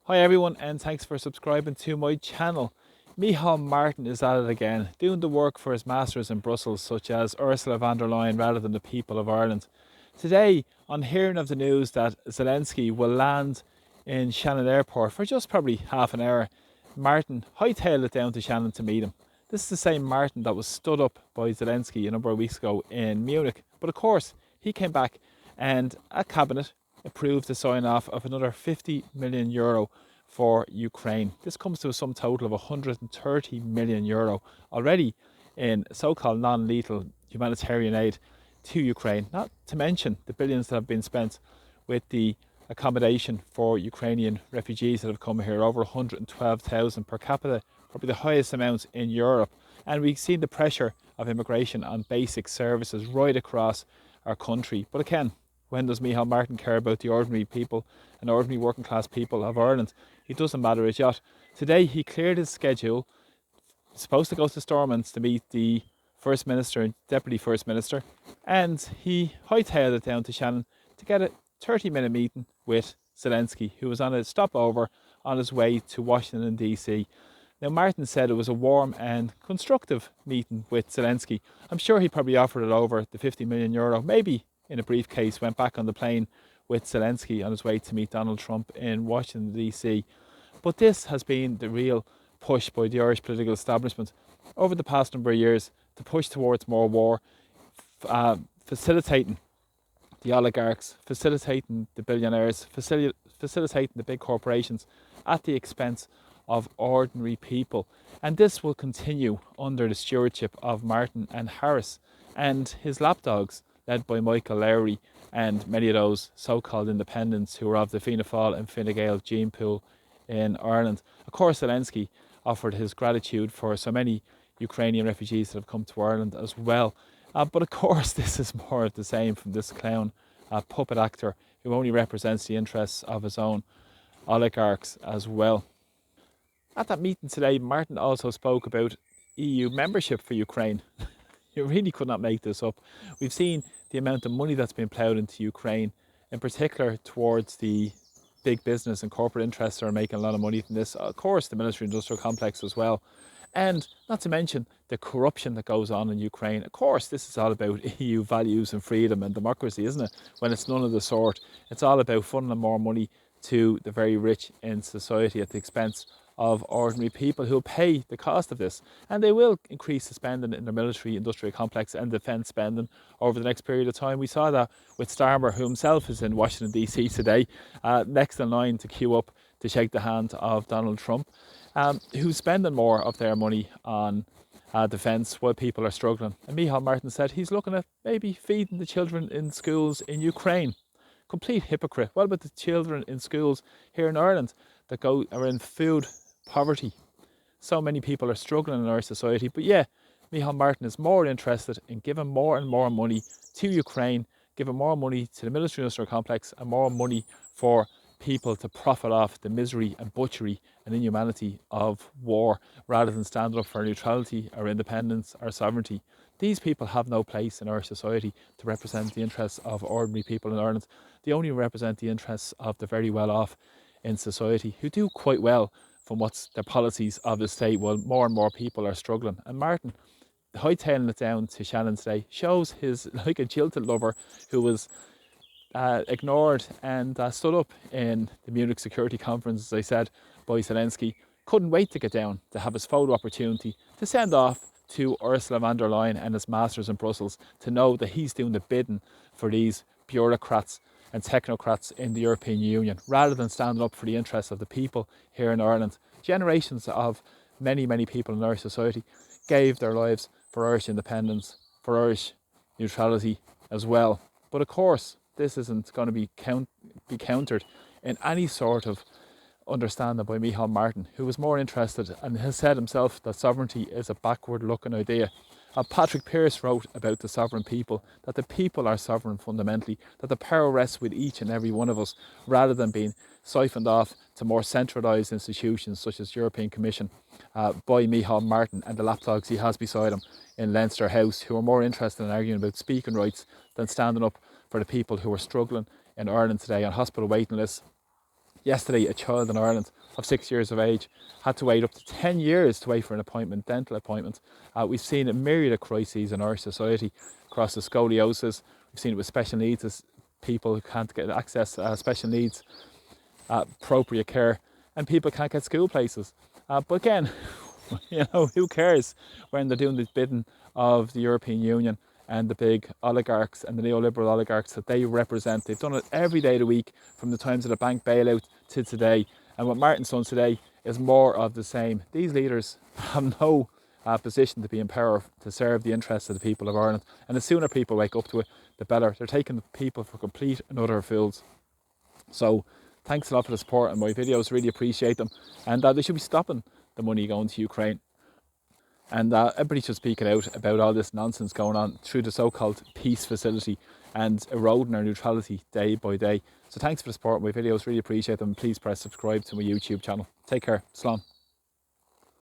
Hi everyone, and thanks for subscribing to my channel. Micheál Martin is at it again, doing the work for his masters in Brussels, such as Ursula von der Leyen rather than the people of Ireland. Today, on hearing of the news that Zelensky will land in Shannon airport for just probably half an hour, Martin hightailed it down to Shannon to meet him. This is the same Martin that was stood up by Zelensky a number of weeks ago in Munich. But of course, he came back and a cabinet approved the sign off of another €50 million for Ukraine. This comes to a sum total of €130 million already in so-called non-lethal humanitarian aid to Ukraine, not to mention the billions that have been spent with the accommodation for Ukrainian refugees that have come here, over 112,000 per capita, probably the highest amount in Europe. And we've seen the pressure of immigration on basic services right across our country. But again, when does Micheál Martin care about the ordinary people and ordinary working class people of Ireland? It doesn't matter a jot. Today he cleared his schedule. He's supposed to go to Stormont to meet the First Minister and Deputy First Minister, and he hightailed it down to Shannon to get a 30-minute meeting with Zelensky, who was on a stopover on his way to Washington DC. Now, Martin said it was a warm and constructive meeting with Zelensky. I'm sure he probably offered it over the €50 million, maybe in a briefcase, went back on the plane with Zelensky on his way to meet Donald Trump in Washington DC. But this has been the real push by the Irish political establishment over the past number of years to push towards more war, facilitating the oligarchs, facilitating the billionaires, facilitating the big corporations at the expense of ordinary people. And this will continue under the stewardship of Martin and Harris and his lapdogs, led by Michael Lowry and many of those so-called independents who are of the Fianna Fáil and Fine Gael gene pool in Ireland. Of course, Zelensky offered his gratitude for so many Ukrainian refugees that have come to Ireland as well. But of course, this is more of the same from this clown puppet actor who only represents the interests of his own oligarchs as well. At that meeting today, Martin also spoke about EU membership for Ukraine. You really could not make this up. We've seen the amount of money that's been ploughed into Ukraine, in particular towards the big business and corporate interests that are making a lot of money from this. Of course, the military-industrial complex as well. And not to mention the corruption that goes on in Ukraine. Of course, this is all about EU values and freedom and democracy, isn't it? When it's none of the sort. It's all about funneling more money to the very rich in society at the expense of ordinary people who will pay the cost of this. And they will increase the spending in the military industrial complex and defence spending over the next period of time. We saw that with Starmer, who himself is in Washington DC today, next in line to queue up to shake the hand of Donald Trump, who's spending more of their money on defence while people are struggling. And Micheál Martin said he's looking at maybe feeding the children in schools in Ukraine. Complete hypocrite. What about the children in schools here in Ireland that are in food poverty? So many people are struggling in our society. But yeah, Micheál Martin is more interested in giving more and more money to Ukraine, giving more money to the military-industrial complex and more money for people to profit off the misery and butchery and inhumanity of war, rather than standing up for neutrality, our independence, our sovereignty. These people have no place in our society to represent the interests of ordinary people in Ireland. They only represent the interests of the very well off in society, who do quite well from what's the policies of the state, while more and more people are struggling. And Martin, hightailing it down to Shannon today, shows his, like a jilted lover who was ignored and stood up in the Munich Security Conference, as I said, by Zelensky. Couldn't wait to get down to have his photo opportunity to send off to Ursula von der Leyen and his masters in Brussels, to know that he's doing the bidding for these bureaucrats and technocrats in the European Union, rather than standing up for the interests of the people here in Ireland. Generations of many, many people in Irish society gave their lives for Irish independence, for Irish neutrality as well. But of course, this isn't going to be countered in any sort of understanding by Micheál Martin, who was more interested and has said himself that sovereignty is a backward-looking idea. Patrick Pearse wrote about the sovereign people, that the people are sovereign fundamentally, that the power rests with each and every one of us, rather than being siphoned off to more centralised institutions such as European Commission by Micheál Martin and the lapdogs he has beside him in Leinster House, who are more interested in arguing about speaking rights than standing up for the people who are struggling in Ireland today on hospital waiting lists, Yesterday, a child in Ireland of 6 years of age had to wait up to 10 years to wait for an appointment, dental appointment. We've seen a myriad of crises in our society across the scoliosis. We've seen it with special needs, as people who can't get access special needs, appropriate care, and people can't get school places. But again, who cares when they're doing the bidding of the European Union and the big oligarchs and the neoliberal oligarchs that they represent. They've done it every day of the week, from the times of the bank bailout to today. And what Martin's done today is more of the same. These leaders have no position to be in power to serve the interests of the people of Ireland. And the sooner people wake up to it, the better. They're taking the people for complete and utter fools. So thanks a lot for the support on my videos. Really appreciate them. And they should be stopping the money going to Ukraine. And everybody should speak it out about all this nonsense going on through the so-called peace facility and eroding our neutrality day by day. So thanks for the support on my videos. Really appreciate them. Please press subscribe to my YouTube channel. Take care. Slán.